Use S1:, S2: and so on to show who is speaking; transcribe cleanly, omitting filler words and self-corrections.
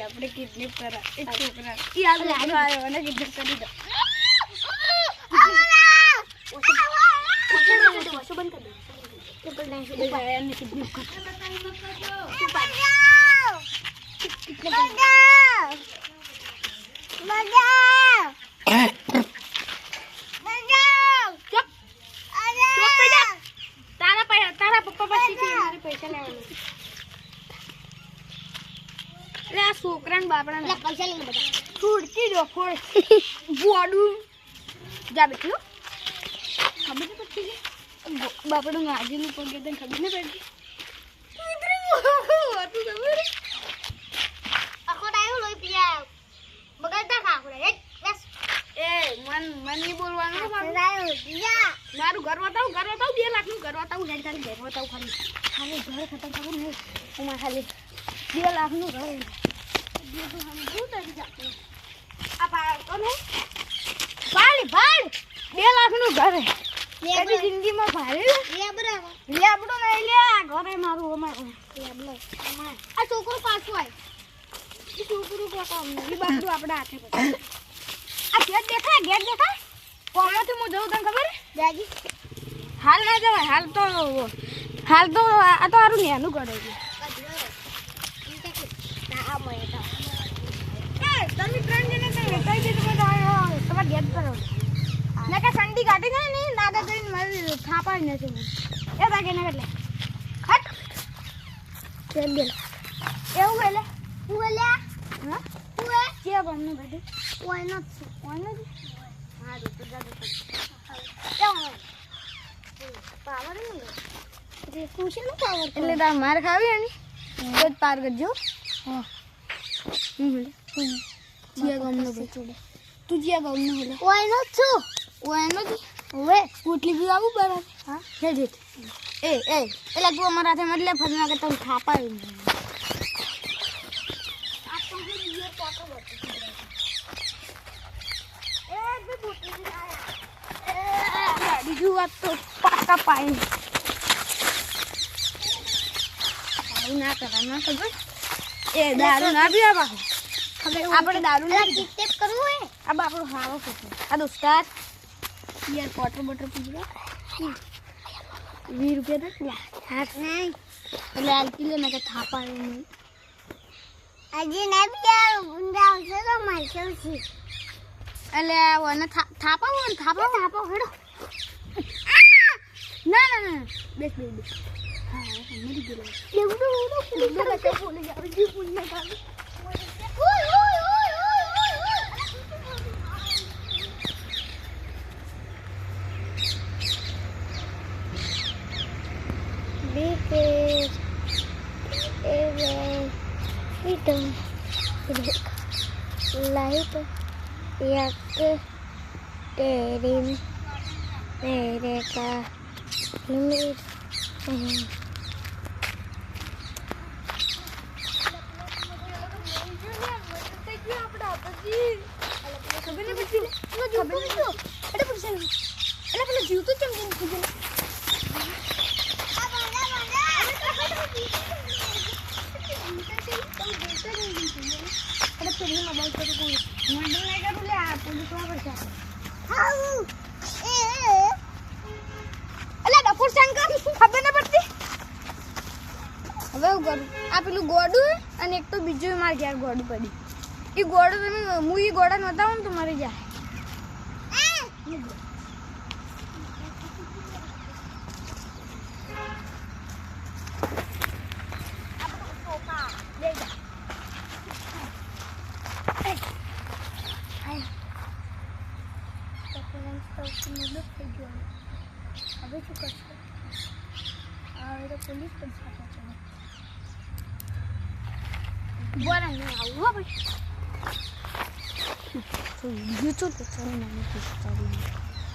S1: આપણે કિડનેપ કરા એક છોકરા યાદ લાગ્યો અને કિડનેપ કરી દો તારા પપ્પા પાસે પૈસા લેવાના છોકરાને બાપડા પૈસા લઈને બધા છોડતી દો ફોડ બોડું જા બેઠું ખબર નહીં પડતી બાપડું ગાજેલું પગે તને ખબર નહીં પડતી ખબર આખો ટાઈમ લોહી પીયા બગડતા ખાખુડા એ મન નહીં બોલવાનું મારું ઘર બતાવું 2 લાખનું ઘર બતાવું ઘર બતાવું ખાલી ઘર ખતમ થવું નહીં હું ખાલી 2 લાખનું ઘર ભાઈ 2 લાખનું ઘર હે જિંદગીમાં ભારે લેબડો નહીં લે ઘરે મારું અમારું આ છોકરો પાછું આવે એ છોકરું કામ નહીં બાપડું આપણે હાથે આ ગેટ દેખાય કોમાંથી હું જઉં તને ખબર દાદી હાલ ના જવાય હાલ તો આ તો સારું નેનું કરે છે તમે 3 જણા કઈ દીધું તમારે ગેટ કરો ના કે સંડી કાઢી જાય ને નાગા કરીને મારી થાપાઈ નથી એ બાકી ના એટલે હટ તેલ બેલ એવું એટલે હું એલ્યા હા હું એ કે ગમનું બેટી ઓય નથી હા તો જાદુ પાવર નહીં જે કુશનો પાવર એટલે તાર માર ખાવી ને તો પાર કરજો હા જીયા ગમનો બેટી તું જીયા ગમનો બોલે ઓય નથી ઓય નથી ઓવે પોટલી પી આવું બરાબર હા હેડ એ એટલે તું અમારા હાથે મતલે ફરના કે તમે ખાપાયું આ તો જીયા પાકો બતી એ બે પોટલી આયા બીજું વાત તો પાકા પાઈ ના ખબર એ દારૂ ના પીવા બાપુ આપણે દારૂ ના કિડનેપ કરવું હે આ બાપડો હારો છે આ દોસ્તાર યાર વોટર બોટલ પીવા 20 રૂપિયા દે હાથ નહીં એટલે આ કિલો ના કે થાપાય નહીં આજે ના પીવા ગુંડા આવશે તો મારશે છે એટલે વને થાપા હેડો ના બેસ હા મરી ગયો લેવું બતા બોલે યાર જી ફૂલ ના કાઢ लाइट एक तेरी मेरे का આ પેલું ગોડું અને એક તો બીજું મારે ઘેર ગોડું પડી એ ગોડું તમે હું એ ગોડા નહોતા ને તો મરી જાય હવે શું કરશે? હવે તો પોલીસ પણ સાથે છે. બોરા નહીં આવું હો ભાઈ. તો વિડિયો તો ચાલે મને પિસ્તાળી